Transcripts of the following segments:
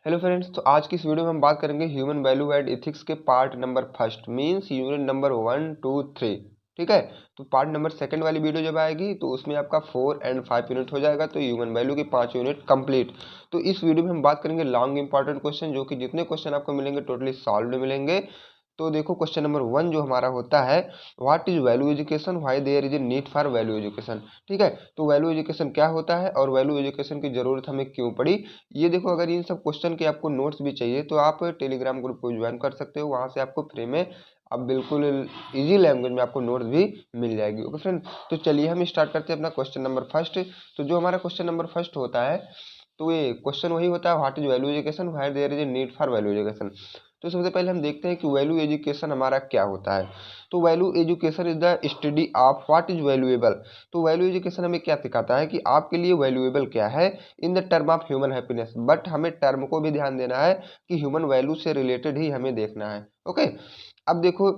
Hello friends, तो आज की इस वीडियो में हम बात करेंगे ह्यूमन वैल्यू एंड एथिक्स के part number first means unit number 1, 2, 3। ठीक है। तो पार्ट नंबर सेकंड वाली वीडियो जब आएगी तो उसमें आपका 4 एंड 5 यूनिट हो जाएगा, तो ह्यूमन वैल्यू के 5 यूनिट कंप्लीट। तो इस वीडियो में हम बात करेंगे लॉन्ग इंपॉर्टेंट क्वेश्चन, जो कि जितने क्वेश्चन आपको मिलेंगे टोटली सॉल्व मिलेंगे। तो देखो, क्वेश्चन नंबर 1 जो हमारा होता है, what is value education, why there is a need for value education. ठीक है। तो वैल्यू एजुकेशन क्या होता है और वैल्यू एजुकेशन की जरूरत हमें क्यों पड़ी, ये देखो। अगर इन सब क्वेश्चन के आपको नोट्स भी चाहिए तो आप टेलीग्राम ग्रुप को ज्वाइन कर सकते हो, वहां से आपको फ्री में अब बिल्कुल इजी लैंग्वेज में आपको नोट्स भी मिल जाएगी। ओके फ्रेंड, तो चलिए हम स्टार्ट करते हैं अपना क्वेश्चन नंबर फर्स्ट। तो जो हमारा क्वेश्चन नंबर फर्स्ट होता है, तो ये क्वेश्चन वही होता है, what is value education, why there is a need for value education. तो सबसे पहले हम देखते हैं कि वैल्यू एजुकेशन हमारा क्या होता है। तो value education is the study of what is valuable. तो वैल्यू एजुकेशन हमें क्या सिखाता है कि आपके लिए वैल्यूएबल क्या है in the term of human happiness. But हमें टर्म को भी ध्यान देना है कि ह्यूमन वैल्यू से रिलेटेड ही हमें देखना है। ओके। अब देखो,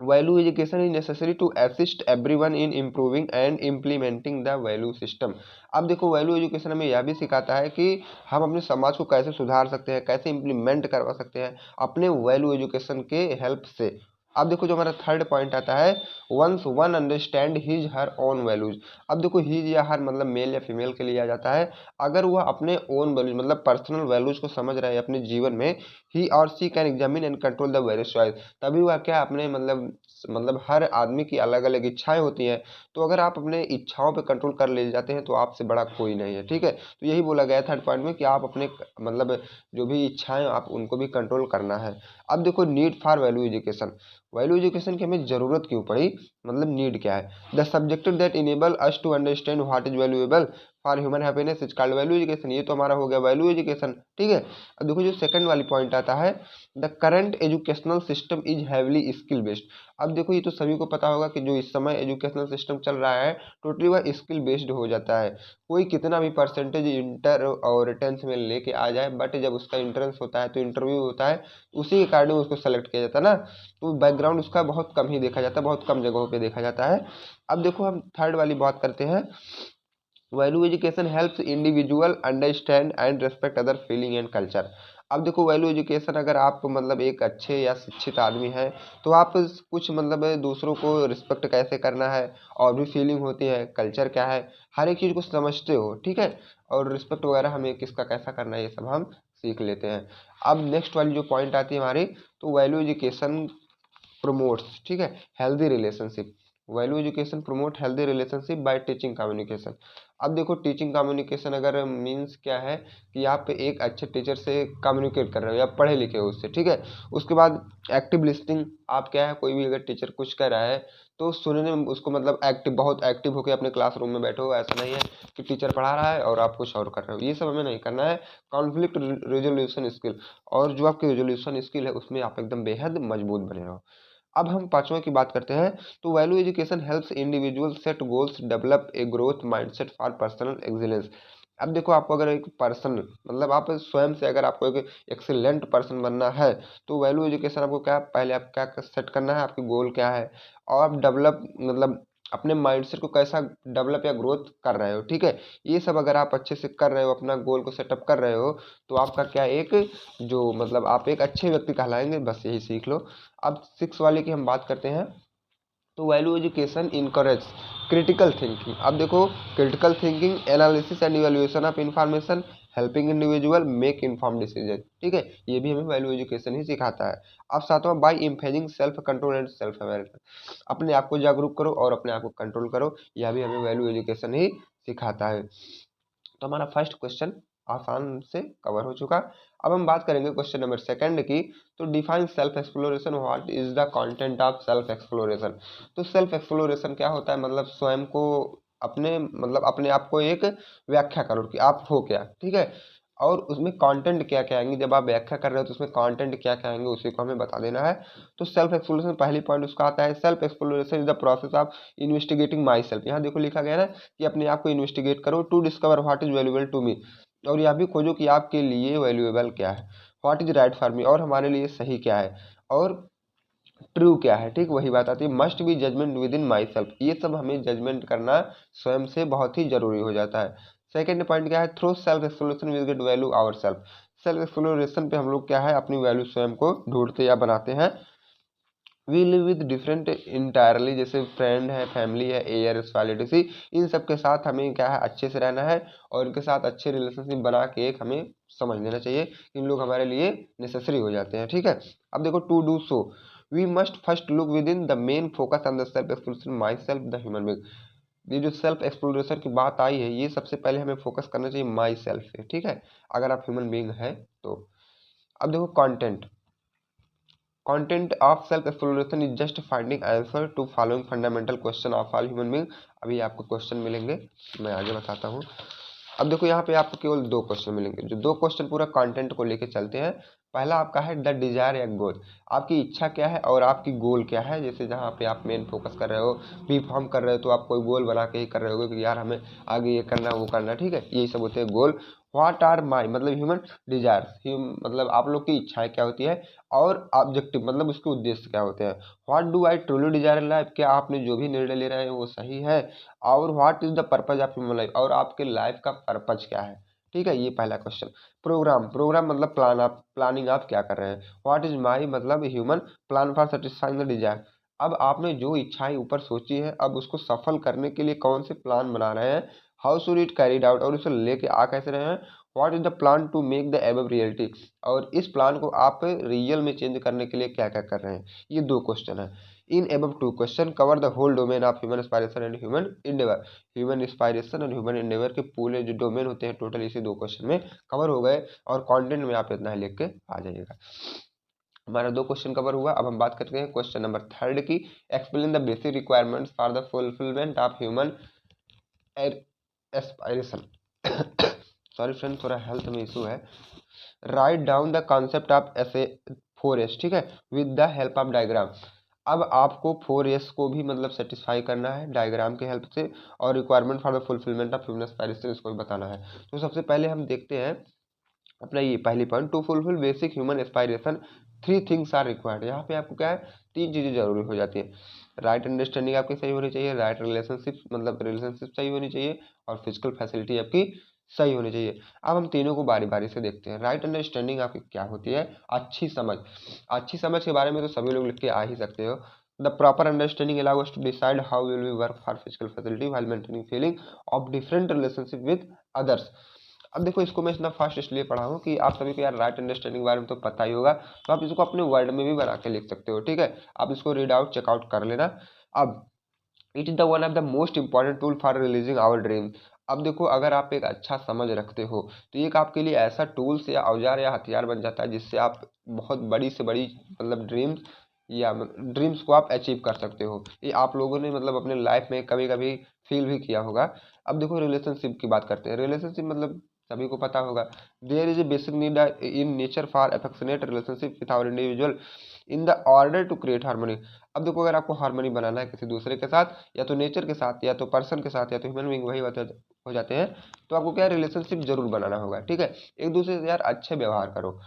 value education is necessary to assist everyone in improving and implementing the value system. अब देखो, वैल्यू एजुकेशन हमें यह भी सिखाता है कि हम अपने समाज को कैसे सुधार सकते हैं, कैसे इम्प्लीमेंट करवा सकते हैं अपने वैल्यू एजुकेशन के हेल्प से। अब देखो, जो हमारा थर्ड पॉइंट आता है, once one understand his her own values. अब देखो, हिज या हर मतलब मेल या फीमेल के लिए आ जाता है। अगर वह अपने ओन वैल्यूज मतलब पर्सनल वैल्यूज को समझ रहा है अपने जीवन में, ही और she can examine and control the various choice. तभी वह क्या अपने मतलब हर आदमी की अलग अलग इच्छाएं होती हैं। तो अगर आप अपने इच्छाओं पे कंट्रोल कर ले जाते हैं तो आपसे बड़ा कोई नहीं है। ठीक है। तो यही बोला गया थर्ड पॉइंट में कि आप अपने मतलब जो भी इच्छाएं आप उनको भी कंट्रोल करना है। अब देखो, need for value education. Value education की हमें जरूरत क्यों पड़ी, मतलब नीड क्या है। The subject that enable us to understand what is valuable for human happiness is called value education. ये तो हमारा हो गया वैल्यू एजुकेशन। ठीक है। अब देखो, जो सेकंड वाली पॉइंट आता है, the current educational system is heavily skill based. अब देखो, ये तो सभी को पता होगा कि जो इस समय एजुकेशनल सिस्टम चल रहा है टोटली वह स्किल बेस्ड हो जाता है। कोई कितना भी परसेंटेज इंटर और टेंथ में लेके आ जाए, बट जब उसका इंट्रेंस होता है तो इंटरव्यू होता है, उसी के कारण उसको सेलेक्ट किया जाता है ना। तो बैकग्राउंड उसका बहुत कम ही देखा जाता है, बहुत कम जगहों पे देखा जाता है। अब देखो, हम थर्ड वाली बात करते हैं, value education helps individual understand and respect other feeling and culture. अब देखो, वैल्यू एजुकेशन अगर आप मतलब एक अच्छे या शिक्षित आदमी हैं तो आप कुछ मतलब दूसरों को रिस्पेक्ट कैसे करना है, और भी फीलिंग होती है, कल्चर क्या है, हर एक चीज़ को समझते हो। ठीक है। और रिस्पेक्ट वगैरह हमें किसका कैसा करना है ये सब हम सीख लेते हैं। अब नेक्स्ट वाली जो पॉइंट आती है हमारी, तो वैल्यू एजुकेशन प्रमोट्स, ठीक है, healthy relationship. Value education promote healthy relationship bye teaching communication. अब देखो, टीचिंग कम्युनिकेशन अगर मीन्स क्या है कि आप एक अच्छे टीचर से कम्युनिकेट कर रहे हो या पढ़े लिखे हो उससे। ठीक है। उसके बाद एक्टिव लिसनिंग। आप क्या है, कोई भी अगर टीचर कुछ कर रहा है तो सुनने में उसको मतलब एक्टिव, बहुत एक्टिव होकर अपने क्लासरूम में बैठो। ऐसा नहीं है कि टीचर पढ़ा रहा है और आप कुछ और कर रहे हो, ये सब हमें नहीं करना है। कॉन्फ्लिक्ट रेजोल्यूशन स्किल, और जो आपकी रेजोल्यूशन स्किल है उसमें आप एकदम बेहद मजबूत बने रहो। अब हम पांचवा की बात करते हैं, तो value education helps individual set goals, develop a growth mindset for personal excellence. अब देखो, आपको अगर एक पर्सन मतलब आप स्वयं से अगर आपको एक एक्सीलेंट पर्सन बनना है, तो वैल्यू एजुकेशन आपको क्या, पहले आप क्या सेट करना है, आपकी गोल क्या है, और आप डेवलप मतलब अपने माइंडसेट को कैसा डेवलप या ग्रोथ कर रहे हो। ठीक है। ये सब अगर आप अच्छे से कर रहे हो, अपना गोल को सेटअप कर रहे हो, तो आपका क्या एक जो मतलब आप एक अच्छे व्यक्ति कहलाएंगे। बस यही सीख लो। अब सिक्स वाले की हम बात करते हैं, तो value education encourage critical thinking. अब देखो, critical thinking, analysis and evaluation of information, helping individual make inform decision. ठीक है। ये भी हमें वैल्यू एजुकेशन ही सिखाता है। अब सातवां, by emphasising self control and self awareness. अपने आप को जागरूक करो और अपने आप को कंट्रोल करो, यह भी हमें वैल्यू एजुकेशन ही सिखाता है। तो हमारा फर्स्ट क्वेश्चन आसान से कवर हो चुका। अब हम बात करेंगे क्वेश्चन नंबर सेकंड की, तो define self exploration, what is the content of self exploration. तो सेल्फ एक्सप्लोरेशन क्या होता है, मतलब स्वयं को अपने मतलब अपने आप को एक व्याख्या करो कि आप हो क्या। ठीक है। और उसमें कंटेंट क्या क्या आएंगे, जब आप व्याख्या कर रहे हो तो उसमें कंटेंट क्या क्या आएंगे उसी को हमें बता देना है। तो सेल्फ एक्सप्लोरेशन पहली पॉइंट उसका आता है, self exploration is the process of investigating my self. यहाँ देखो लिखा गया है ना कि अपने आप को इन्वेस्टिगेट करो, to discover what is valuable to me. और यह भी खोजो कि आपके लिए वैल्यूएबल क्या है, what is right for me, और हमारे लिए सही क्या है, और ट्रू क्या है। ठीक, वही बात आती है, must be judgement within myself. ये सब हमें जजमेंट करना स्वयं से बहुत ही जरूरी हो जाता है। सेकेंड पॉइंट क्या है, through self exploration we get value our self. Self exploration पे हम लोग क्या है अपनी वैल्यू स्वयं को ढूंढते या बनाते हैं। We live with different entirely, जैसे फ्रेंड है, फैमिली है, एयर स्पैलिटी, इन सब के साथ हमें क्या है अच्छे से रहना है और इनके साथ अच्छे रिलेशनशिप बना के एक हमें समझ लेना चाहिए, इन लोग हमारे लिए नेसेसरी हो जाते हैं। ठीक है, अब देखो to do so we must first look within the main focus on the self exploration myself the human being. ये जो सेल्फ एक्सप्लोरेशन की बात आई है, ये सबसे पहले हमें फोकस करना चाहिए माई सेल्फ पे। ठीक है, अगर आप ह्यूमन बीइंग है तो। अब देखो content, content of self exploration is just finding answer to following fundamental question of all human being. अभी आपको क्वेश्चन मिलेंगे, मैं आगे बताता हूँ। अब देखो यहाँ पे आपको केवल 2 क्वेश्चन मिलेंगे, जो 2 क्वेश्चन पूरा कंटेंट को लेके चलते हैं। पहला आपका है द डिजायर या गोल, आपकी इच्छा क्या है और आपकी गोल क्या है। जैसे जहाँ पे आप मेन फोकस कर रहे हो, बी फॉर्म कर रहे हो, तो आप कोई गोल बना के ही कर रहे हो कि यार हमें आगे ये करना वो करना। ठीक है, यही सब होते हैं गोल। व्हाट आर माई मतलब ह्यूमन डिजायर्स, मतलब आप लोग की इच्छाएं क्या होती है, और ऑब्जेक्टिव मतलब उसके उद्देश्य क्या होते हैं। What do I truly desire in life, क्या आपने जो भी निर्णय ले रहे हैं वो सही है। और what is the purpose of human life, और आपके लाइफ का पर्पज क्या है। ठीक है, ये पहला क्वेश्चन। प्रोग्राम, प्रोग्राम मतलब प्लान, आप प्लानिंग आप क्या कर रहे हैं। व्हाट इज माई मतलब human plan for satisfying the desire, अब आपने जो इच्छाएं ऊपर सोची है, अब उसको सफल करने के लिए कौन से प्लान बना रहे हैं। How should it carried out, और उसे लेके आ कैसे रहे हैं। What is the plan to make the above reality, और इस प्लान को आप रियल में चेंज करने के लिए क्या क्या कर रहे हैं। ये 2 क्वेश्चन है। इन above 2 question cover the whole domain of human aspiration and human endeavour. Human aspiration और ह्यूमन इंडेवर के पूरे जो डोमेन होते हैं टोटल इसी 2 क्वेश्चन में कवर हो गए, और कंटेंट में आप इतना ही लिख के आ जाइएगा। हमारा 2 क्वेश्चन कवर हुआ। अब हम बात करते हैं क्वेश्चन नंबर 3 की। Explain the basic requirements for the fulfilment of human aspiration. Sorry friend, थोड़ा हेल्थ में इशू है। Write down the concept of S A 4S, ठीक है, with the help of diagram. अब आपको 4S को भी मतलब सेटिस्फाई करना है डायग्राम के हेल्प से, और requirement for the fulfilment of human aspiration इसको भी बताना है। तो सबसे पहले हम देखते हैं अपना ये पहली point, to fulfil basic human aspiration 3 things are required. यहाँ पे आपको क्या है, 3 चीज़ें जरूरी हो जाती है। राइट अंडरस्टैंडिंग आपकी सही होनी चाहिए, राइट रिलेशनशिप मतलब रिलेशनशिप सही होनी चाहिए, और फिजिकल फैसिलिटी आपकी सही होनी चाहिए। अब हम तीनों को बारी बारी से देखते हैं। राइट अंडरस्टैंडिंग आपकी क्या होती है, अच्छी समझ। अच्छी समझ के बारे में तो सभी लोग लिख के आ ही सकते हो। The proper understanding allow us to decide how will we work for physical facility while maintaining feeling of different relationship with others. अब देखो इसको मैं इतना फास्ट इसलिए पढ़ा हूँ कि आप सभी को यार राइट अंडरस्टैंडिंग के बारे में तो पता ही होगा, तो आप इसको अपने वर्ड में भी बना के लिख सकते हो। ठीक है, आप इसको रीड आउट चेकआउट कर लेना। अब it is the one of the most important tool for releasing our dream. अब देखो अगर आप एक अच्छा समझ रखते हो तो ये एक आपके लिए ऐसा टूल्स या औजार या हथियार बन जाता है जिससे आप बहुत बड़ी से बड़ी मतलब ड्रीम्स को आप अचीव कर सकते हो। ये आप लोगों ने मतलब अपने लाइफ में कभी कभी फील भी किया होगा। अब देखो रिलेशनशिप की बात करते हैं। रिलेशनशिप मतलब सभी को पता होगा, there is a basic need in nature for affectionate relationship with our individual in the order to create harmony. अब देखो अगर आपको हार्मनी बनाना है किसी दूसरे के साथ, या तो नेचर के साथ, या तो पर्सन के साथ, या तो ह्यूमन बीइंग, वही हो जाते हैं, तो आपको क्या रिलेशनशिप जरूर बनाना होगा। ठीक है, एक दूसरे से यार अच्छे व्यवहार करो।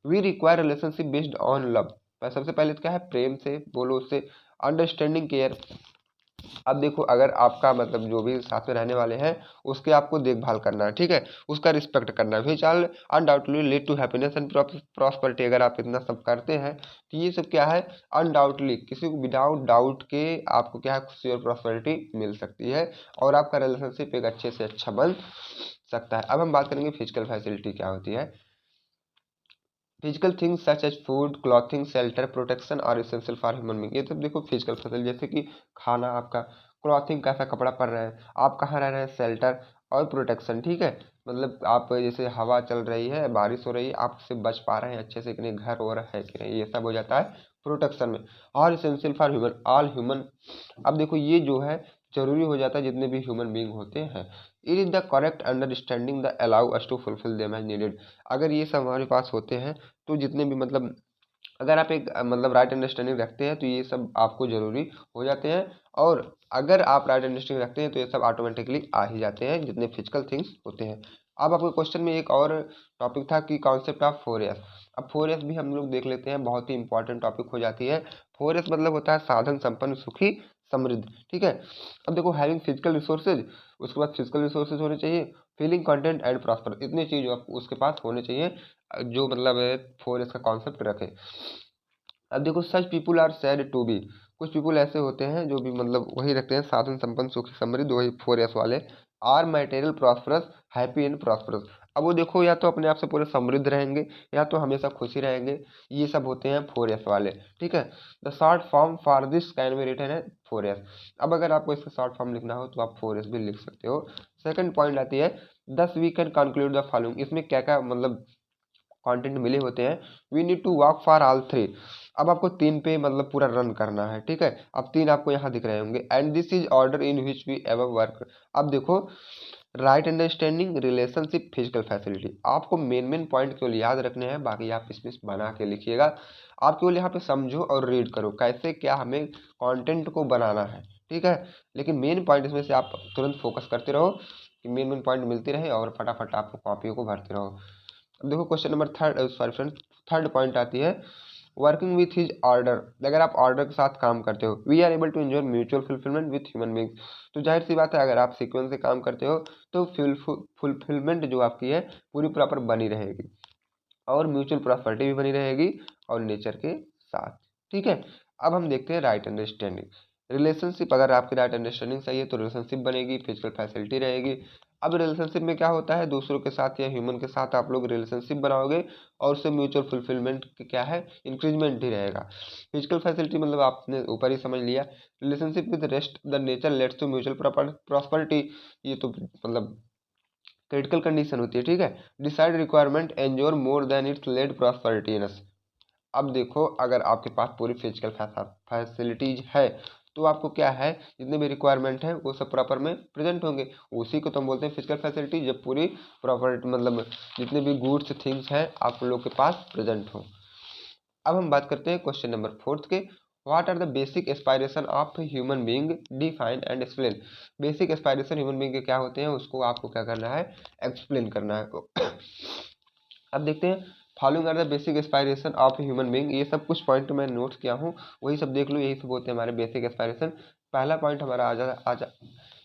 We require relationship based on love, सबसे पहले तो क्या है, प्रेम से बोलो उससे, अंडरस्टैंडिंग केयर। अब देखो अगर आपका मतलब जो भी साथ में रहने वाले हैं उसके आपको देखभाल करना है, ठीक है, उसका रिस्पेक्ट करना है, which all undoubtedly lead to happiness and prosperity. अगर आप इतना सब करते हैं तो ये सब क्या है, अनडाउटली किसी को विदाउट डाउट के आपको क्या है खुशी और प्रॉस्पेरिटी मिल सकती है, और आपका रिलेशनशिप एक अच्छे से अच्छा बन सकता है। अब हम बात करेंगे फिजिकल फैसिलिटी क्या होती है। Physical things such as food, clothing, shelter, protection और इसेंशियल फॉर ह्यूमन बीइंग। ये तो देखो फिजिकल फैसिलिटी, जैसे कि खाना आपका, क्लॉथिंग कैसा कपड़ा पहन रहे हैं, आप कहाँ रह रहे हैं, शेल्टर और प्रोटेक्शन। ठीक है, मतलब आप जैसे हवा चल रही है, बारिश हो रही है, आप उससे बच पा रहे हैं अच्छे से कि नहीं, घर हो रहा है कि नहीं, ये सब हो जाता है प्रोटेक्शन में। और essential for human all human. अब देखो ये जो है जरूरी हो जाता है जितने भी ह्यूमन बीइंग होते हैं। It is the correct understanding the allow us to fulfil them as needed. अगर ये सब हमारे पास होते हैं तो जितने भी मतलब अगर आप एक मतलब राइट अंडरस्टैंडिंग रखते हैं तो ये सब आपको जरूरी हो जाते हैं, और अगर आप राइट अंडरस्टैंडिंग रखते हैं तो ये सब ऑटोमेटिकली आ ही जाते हैं जितने फिजिकल थिंग्स होते हैं। अब आपके क्वेश्चन में एक और टॉपिक था कि कॉन्सेप्ट ऑफ 4S। अब 4S भी हम लोग देख लेते हैं, बहुत ही इंपॉर्टेंट टॉपिक हो जाती है। 4S मतलब होता है साधन संपन्न सुखी समृद्ध। ठीक है, अब देखो हैविंग फिजिकल रिसोर्सेज, उसके बाद फिजिकल रिसोर्सेज होने चाहिए, फीलिंग, कंटेंट एंड प्रॉस्पर, इतनी चीज उसके पास होने चाहिए जो मतलब 4S का कॉन्सेप्ट रखे। अब देखो such people are sad to be, कुछ पीपुल ऐसे होते हैं जो भी मतलब वही रखते हैं साधन संपन्न सुखी समृद्ध, वही 4S वाले। Are material prosperous happy and prosperous, अब वो देखो या तो अपने आप से पूरे समृद्ध रहेंगे या तो हमेशा खुशी रहेंगे, ये सब होते हैं 4S वाले, ठीक है। The short form for this can be written है 4S। अब अगर आपको इसका शॉर्ट फॉर्म लिखना हो तो आप 4S भी लिख सकते हो। सेकंड पॉइंट आती है thus we can conclude the following, इसमें क्या क्या मतलब कंटेंट मिले होते हैं। We need to walk for all three, अब आपको तीन पे मतलब पूरा रन करना है, ठीक है। अब तीन आपको यहाँ दिख रहे होंगे। And this is order in which we ever work, अब देखो right understanding, relationship, physical facility, आपको मेन मेन पॉइंट केवल याद रखने हैं, बाकी आप इसमें बना के लिखिएगा। आप केवल यहाँ पे समझो और रीड करो कैसे क्या हमें कंटेंट को बनाना है, ठीक है। लेकिन मेन पॉइंट इसमें से आप तुरंत फोकस करते रहो कि मेन मेन पॉइंट मिलते रहे और फटाफट आप कॉपियों को भरते रहो। अब देखो question number friend third point आती है वर्किंग विथ हिज ऑर्डर, अगर आप ऑर्डर के साथ काम करते हो। We are able to enjoy mutual fulfilment with human beings, तो जाहिर सी बात है अगर आप सीक्वेंस से काम करते हो तो फुलफिलमेंट जो आपकी है पूरी प्रॉपर बनी रहेगी और म्यूचुअल प्रॉपर्टी भी बनी रहेगी और नेचर के साथ, ठीक है। अब हम देखते हैं राइट अंडरस्टैंडिंग, रिलेशनशिप, अगर आपकी राइट अंडरस्टैंडिंग सही है तो रिलेशनशिप बनेगी, फिजिकल फैसिलिटी रहेगी। अब रिलेशनशिप में क्या होता है, दूसरों के साथ या ह्यूमन के साथ आप लोग रिलेशनशिप बनाओगे और उससे म्यूचुअल फुलफिलमेंट क्या है, इंक्रीजमेंट ही रहेगा। फिजिकल फैसिलिटी मतलब आपने ऊपर ही समझ लिया। Relationship with rest the nature leads to mutual prosperity, ये तो मतलब क्रिटिकल कंडीशन होती है, ठीक है। Decide requirement ensure more than its led prosperousness, अब देखो अगर आपके पास पूरी फिजिकल फैसिलिटीज है तो आपको क्या है जितने भी रिक्वायरमेंट है वो सब प्रॉपर में प्रेजेंट होंगे, उसी को तो हम बोलते हैं फिजिकल फैसिलिटी, जब पूरी प्रॉपर मतलब जितने भी गुड्स थिंग्स हैं आप लोग के पास प्रेजेंट हो। अब हम बात करते हैं क्वेश्चन नंबर फोर्थ के, what are the basic aspiration of human being, define and explain, basic aspiration human being के क्या होते हैं उसको आपको क्या करना है, एक्सप्लेन करना है। अब देखते हैं following are the basic aspiration of human being, ये सब कुछ पॉइंट मैं नोट किया हूँ वही सब देख लो, यही सब होते हैं हमारे बेसिक एस्पायरेशन। पहला पॉइंट हमारा आजा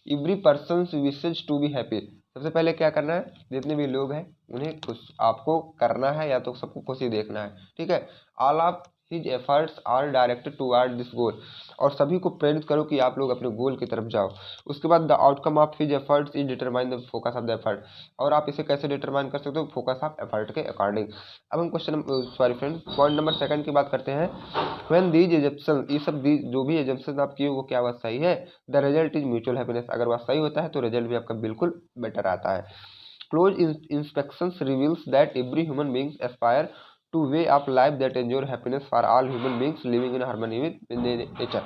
every person wishes to be happy, सबसे पहले क्या करना है, जितने भी लोग हैं उन्हें खुश आपको करना है या तो सबको खुशी देखना है, ठीक है। All of his efforts are directed toward this goal, और सभी को प्रेरित करो कि आप लोग अपने गोल की तरफ जाओ। उसके बाद the outcome of his efforts is determine the focus of the effort, और आप इसे कैसे डिटरमाइन कर सकते हो, फोकस ऑफ एफर्ट के अकॉर्डिंग। अब हम question sorry friend point number second की बात करते हैं। व्हेन दीज एजम्पशन, ये सब जो भी एजम्पशन आप किए वो क्या बात सही है, the result is mutual happiness, अगर वह सही होता है तो रिजल्ट भी आपका बिल्कुल बेटर आता है। Close inspections reveals that every human beings aspire to way of life that ensure happiness for all human beings living in harmony with nature,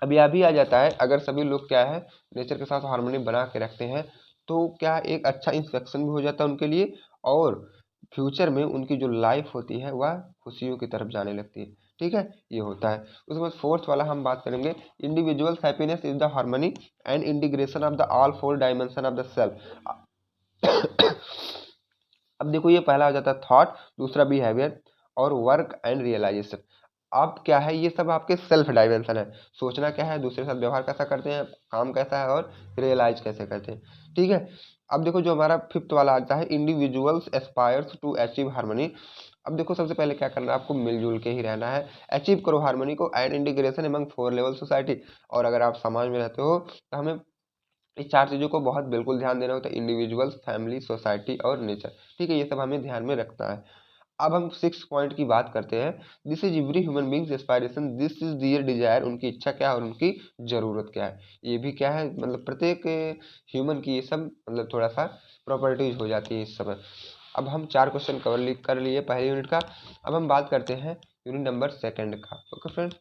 अब यह भी आ जाता है अगर सभी लोग क्या है नेचर के साथ हार्मनी बना के रखते हैं तो क्या एक अच्छा इंस्पेक्शन भी हो जाता है उनके लिए, और फ्यूचर में उनकी जो लाइफ होती है वह खुशियों की तरफ जाने लगती है, ठीक है। ये होता है। उसके बाद फोर्थ वाला हम बात करेंगे, individuals happiness is the harmony and integration of the all four dimension of the self. अब देखो ये पहला हो जाता है थॉट, दूसरा बिहेवियर और वर्क एंड रियलाइजेशन। अब क्या है, ये सब आपके सेल्फ डायमेंशन है, सोचना क्या है, दूसरे के साथ व्यवहार कैसा करते हैं, काम कैसा है और रियलाइज कैसे करते हैं, ठीक है। अब देखो जो हमारा फिफ्थ वाला आता है, individuals aspires to achieve harmony. अब देखो सबसे पहले क्या करना है, आपको मिलजुल के ही रहना है, अचीव करो हार्मनी को and integration among four level society, और अगर आप समाज में रहते हो तो हमें इस चार चीज़ों को बहुत बिल्कुल ध्यान देना होता है, इंडिविजुअल्स, फैमिली, सोसाइटी और नेचर, ठीक है। ये सब हमें ध्यान में रखना है। अब हम सिक्स पॉइंट की बात करते हैं, this is every human beings aspiration, this is their desire, उनकी इच्छा क्या है और उनकी ज़रूरत क्या है, ये भी क्या है मतलब प्रत्येक ह्यूमन की ये सब मतलब थोड़ा सा प्रॉपर्टीज हो जाती है इस समय। अब हम चार क्वेश्चन कवर कर लिए पहले यूनिट का। अब हम बात करते हैं यूनिट नंबर सेकंड का, ओके फ्रेंड्स।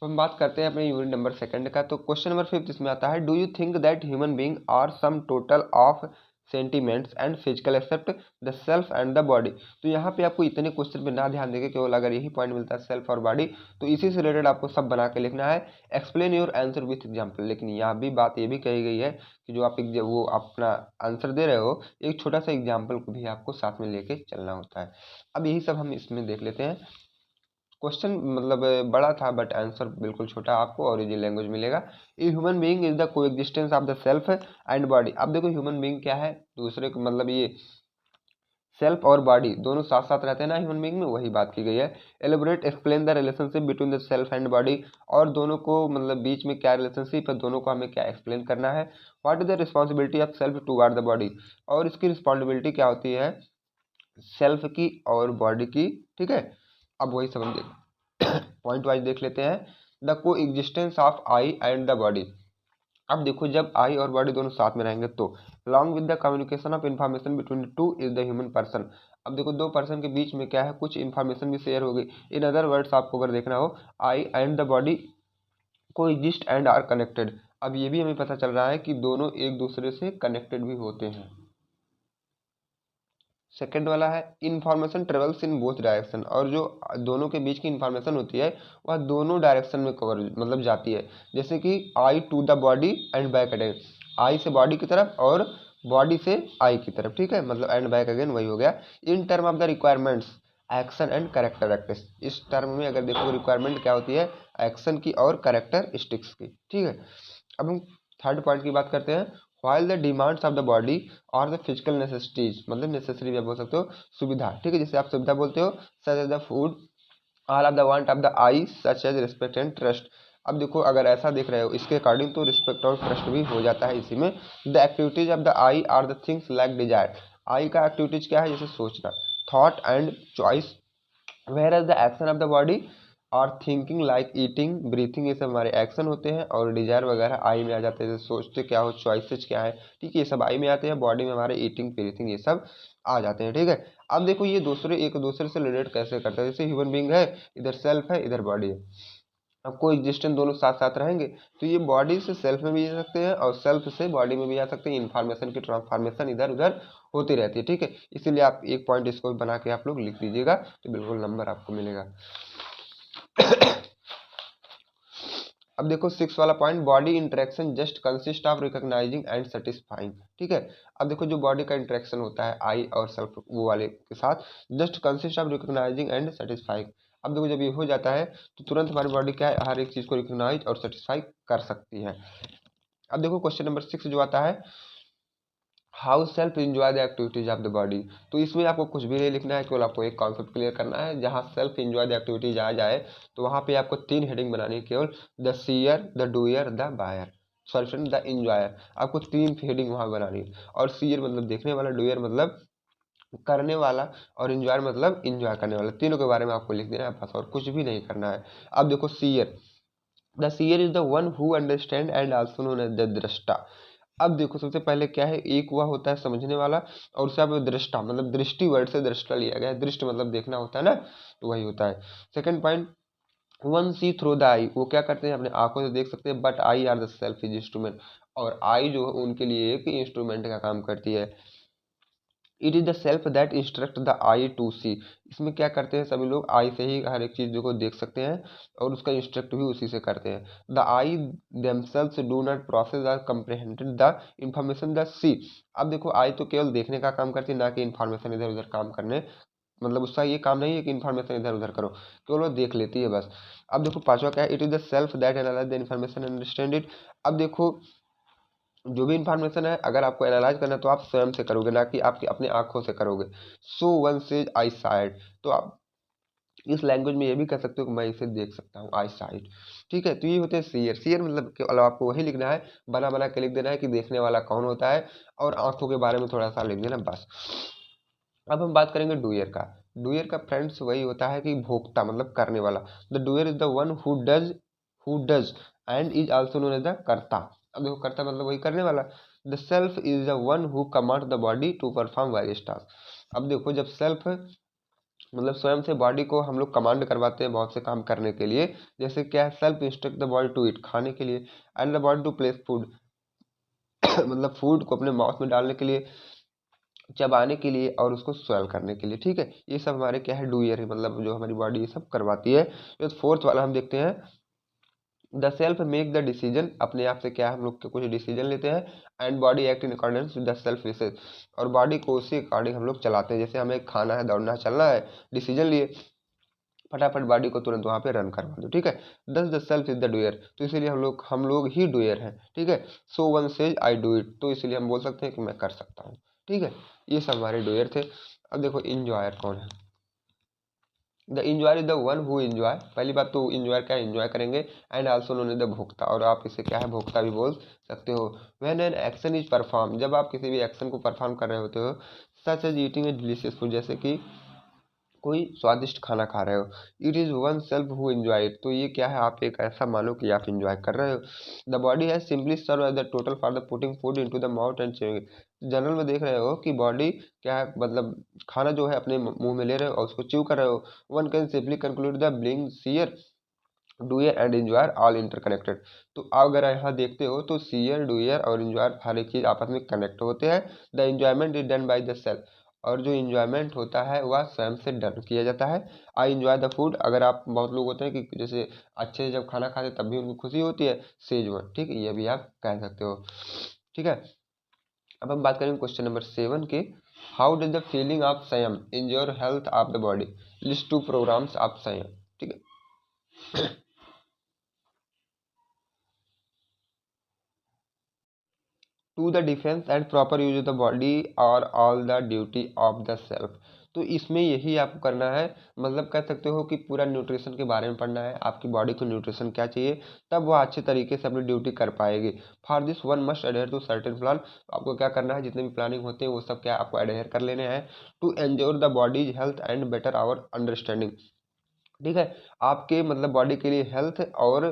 हम बात करते हैं अपने यूनिट नंबर सेकंड का, तो क्वेश्चन नंबर फिफ्थ इसमें आता है, do you think that human being are sum total of sentiments and physical except the self and the body, तो यहाँ पे आपको इतने क्वेश्चन पे ना ध्यान देंगे, केवल अगर यही पॉइंट मिलता है सेल्फ और बॉडी तो इसी से रिलेटेड आपको सब बना के लिखना है, explain your answer with example. लेकिन यहाँ भी बात ये भी कही गई है कि जो आप वो अपना आंसर दे रहे हो एक छोटा सा एग्जाम्पल को भी आपको साथ में लेके चलना होता है। अब यही सब हम इसमें देख लेते हैं। क्वेश्चन मतलब बड़ा था बट आंसर बिल्कुल छोटा, आपको ओरिजिनल लैंग्वेज मिलेगा। A human being is the coexistence of the self and body. अब देखो ह्यूमन बीइंग क्या है, दूसरे को मतलब ये सेल्फ और बॉडी दोनों साथ साथ रहते हैं ना ह्यूमन बीइंग में, वही बात की गई है। Elaborate explain the relationship between the self and body. और दोनों को मतलब बीच में क्या रिलेशनशिप है, दोनों को हमें क्या एक्सप्लेन करना है। What is the responsibility of self toward the body. और इसकी रिस्पॉन्सिबिलिटी क्या होती है सेल्फ की और बॉडी की, ठीक है। अब वही सब हम पॉइंट वाइज देख लेते हैं। द को existence of I and the body. अब देखो जब आई और बॉडी दोनों साथ में रहेंगे तो along with the communication of information between the two is the human person. अब देखो दो पर्सन के बीच में क्या है, कुछ इन्फॉर्मेशन भी शेयर होगी। इन अदर वर्ड्स आपको अगर देखना हो, आई एंड द बॉडी को एग्जिस्ट एंड आर कनेक्टेड। अब ये भी हमें पता चल रहा है कि दोनों एक दूसरे से कनेक्टेड भी होते हैं। सेकेंड वाला है information travels in both direction. और जो दोनों के बीच की इन्फॉर्मेशन होती है वह दोनों डायरेक्शन में कवर मतलब जाती है। जैसे कि I to the body and back again, I से बॉडी की तरफ और बॉडी से आई की तरफ, ठीक है, मतलब एंड बैक अगेन वही हो गया। In term of the requirements action and characteristics. इस टर्म में अगर देखो रिक्वायरमेंट क्या होती है, एक्शन की और कैरेक्टरिस्टिक्स की, ठीक है। अब हम थर्ड पॉइंट की बात करते हैं। while the demands of the body और the physical necessities, मतलब नेसेसरी भी आप बोल सकते हो, सुविधा, ठीक है, जैसे आप सुविधा बोलते हो such as the food all of the want of the eye such as respect and trust। अब देखो अगर ऐसा देख रहे हो इसके अकॉर्डिंग तो रिस्पेक्ट और ट्रस्ट भी हो जाता है इसी में। The activities of the I are the things like desire. I का एक्टिविटीज क्या है, जैसे सोचना, thought and choice. Where as the action of the body और थिंकिंग लाइक ईटिंग ब्रीथिंग, ये सब हमारे एक्शन होते हैं। और डिजायर वगैरह आई में आ जाते हैं, जैसे सोचते क्या हो, चॉइसेस क्या है, ठीक है, ये सब आई में आते हैं। बॉडी में हमारे ईटिंग ब्रीथिंग ये सब आ जाते हैं, ठीक है। अब देखो ये दूसरे एक दूसरे से रिलेट कैसे करते हैं, जैसे ह्यूमन बींग है, इधर सेल्फ है इधर बॉडी है। अब को एग्जिस्टेंस दोनों साथ साथ रहेंगे तो ये बॉडी से सेल्फ में भी आ सकते हैं और सेल्फ से बॉडी में भी आ सकते हैं। इन्फॉर्मेशन की ट्रांसफॉर्मेशन इधर उधर होती रहती है, ठीक है। इसीलिए आप एक पॉइंट इसको बना के आप लोग लिख दीजिएगा तो बिल्कुल नंबर आपको मिलेगा। अब देखो सिक्स वाला point, body interaction just consist of recognising and satisfying, ठीक है। अब देखो जो बॉडी का इंटरेक्शन होता है आई और सेल्फ वो वाले के साथ, just consist of recognising and satisfying. अब देखो जब ये हो जाता है तो तुरंत हमारी बॉडी क्या है, हर एक चीज को रिकॉग्नाइज और सेटिस्फाई कर सकती है। अब देखो क्वेश्चन नंबर 6 जो आता है, how self enjoy the activities of the body. तो इसमें आपको कुछ भी नहीं लिखना है, केवल आपको एक कॉन्सेप्ट क्लियर करना है। जहाँ सेल्फ इंजॉय द एक्टिविटीज आ जाए तो वहाँ पे आपको 3 हेडिंग बनानी है केवल, the seer the doer the buyer, sorry friend the enjoyer. आपको 3 हेडिंग वहाँ बनानी है। और सीयर मतलब देखने वाला, डूयर मतलब करने वाला, और इंजॉयर मतलब इंजॉय करने वाला, तीनों के बारे में आपको लिख देना है बस, और कुछ भी नहीं करना है। अब देखो seer, the seer is the one who understand and also known as the दृष्टा। अब देखो सबसे पहले क्या है, एक हुआ होता है समझने वाला, और उससे आप दृष्टा मतलब दृष्टि वर्ड से दृष्टा लिया गया है, दृष्टि मतलब देखना होता है ना, तो वही होता है। Second point, one see through the I, वो क्या करते हैं अपने आंखों से देख सकते हैं, but I are the self is instrument, और आई जो है उनके लिए एक इंस्ट्रूमेंट का काम करती है। It is the self that instruct the I to see, इसमें क्या करते हैं सभी लोग आई से ही हर एक चीज को देख सकते हैं और उसका इंस्ट्रक्ट भी उसी से करते हैं। The I themselves do not process the comprehended the information the see. अब देखो आई तो केवल देखने का काम करती है, ना कि इन्फॉर्मेशन इधर उधर काम करने, मतलब उसका ये काम नहीं है कि इन्फॉर्मेशन इधर उधर करो, केवल वो देख लेती है बस। अब देखो पांचवा क्या है, it is the self that analyse the information understand it. अब देखो जो भी इंफॉर्मेशन है अगर आपको एनालाइज करना है तो आप स्वयं से करोगे, ना कि आपकी अपने आंखों से करोगे। So one says I side, तो आप इस लैंग्वेज में ये भी कह सकते हो कि मैं इसे देख सकता हूँ, आई साइड, ठीक है। तो ये होते हैं सीयर। सीयर मतलब केवल आपको वही लिखना है, बना बना के लिख देना है कि देखने वाला कौन होता है, और आंखों के बारे में थोड़ा सा लिख देना बस। अब हम बात करेंगे डूयर का। डूयर का फ्रेंड्स वही होता है कि भोक्ता मतलब करने वाला। The doer is the one who does and is also known as the karta. अब देखो कर्ता मतलब वही करने वाला। The self is the one who command the body to perform various task. अब देखो जब सेल्फ मतलब स्वयं से बॉडी को हम लोग कमांड करवाते हैं बहुत से काम करने के लिए, जैसे क्या है, self instruct the body to eat, खाने के लिए, and the body to place food मतलब फूड को अपने माउथ में डालने के लिए, चबाने के लिए, और उसको स्वेल करने के लिए, ठीक है। ये सब हमारे क्या है, डूयर है, मतलब जो हमारी बॉडी ये सब करवाती है। तो फोर्थ वाला हम देखते हैं, the self make the decision, अपने आप से क्या हम लोग कुछ डिसीजन लेते हैं, and body act in accordance with the self wishes, और बॉडी को उसी अकॉर्डिंग हम लोग चलाते हैं। जैसे हमें खाना है, दौड़ना है, चलना है, डिसीजन लिए, फटाफट बॉडी को तुरंत वहाँ पे रन करवा दो, ठीक है। दस द सेल्फ इज द डूयर, तो इसीलिए हम लोग ही डूयर हैं, ठीक है। So one says I do it, तो इसीलिए हम बोल सकते हैं कि मैं कर सकता हूँ, ठीक है। ये सब हमारे डूयर थे। अब देखो इंजॉयर कौन है। The enjoyer is the one who enjoy, पहली बात तो इंजॉयर क्या है, इंजॉय करेंगे। And also known as the bhokta, और आप इसे क्या है, भोक्ता भी बोल सकते हो। When an action is perform, जब आप किसी भी एक्शन को परफॉर्म कर रहे होते हो, सच एज ईटिंग ए डिलीशियस फूड, जैसे कि कोई स्वादिष्ट खाना खा रहे हो। It is one self who enjoy it, तो ये क्या है, आप एक ऐसा मानो कि आप इंजॉय कर रहे हो। The body has simply serve as the total for the putting food into the mouth and chewing. General में देख रहे हो कि बॉडी क्या है, मतलब खाना जो है अपने मुंह में ले रहे हो और उसको च्यू कर रहे हो। One can simply conclude the bling seer doer and enjoyer all interconnected. तो अगर यहाँ देखते हो तो सीयर, डूयर और इंजॉयर हर एक चीज़ आपस में कनेक्ट होते हैं। The enjoyment is done by the self, और जो इंजॉयमेंट होता है वह स्वयं से डन किया जाता है। आई इंजॉय द फूड, अगर आप बहुत लोग होते हैं कि जैसे अच्छे से जब खाना खाते तब भी उनको खुशी होती है, सेज वन, ठीक है, ये भी आप कह सकते हो, ठीक है। अब हम बात करेंगे क्वेश्चन नंबर 7 के। How does the feeling of sanyam ensure health of the body, list to programmes of sanyam, ठीक है। To the defence and proper use of the body और all the duty of the self, तो इसमें यही आपको करना है, मतलब कह सकते हो कि पूरा न्यूट्रिशन के बारे में पढ़ना है, आपकी बॉडी को न्यूट्रिशन क्या चाहिए, तब वो अच्छे तरीके से अपनी ड्यूटी कर पाएगी। For this one must adhere to certain plan, आपको क्या करना है, जितने भी प्लानिंग होते हैं वो सब क्या आपको अडेयर कर लेने हैं। To ensure the body's health and better our understanding, ठीक है। आपके मतलब बॉडी के लिए हेल्थ, और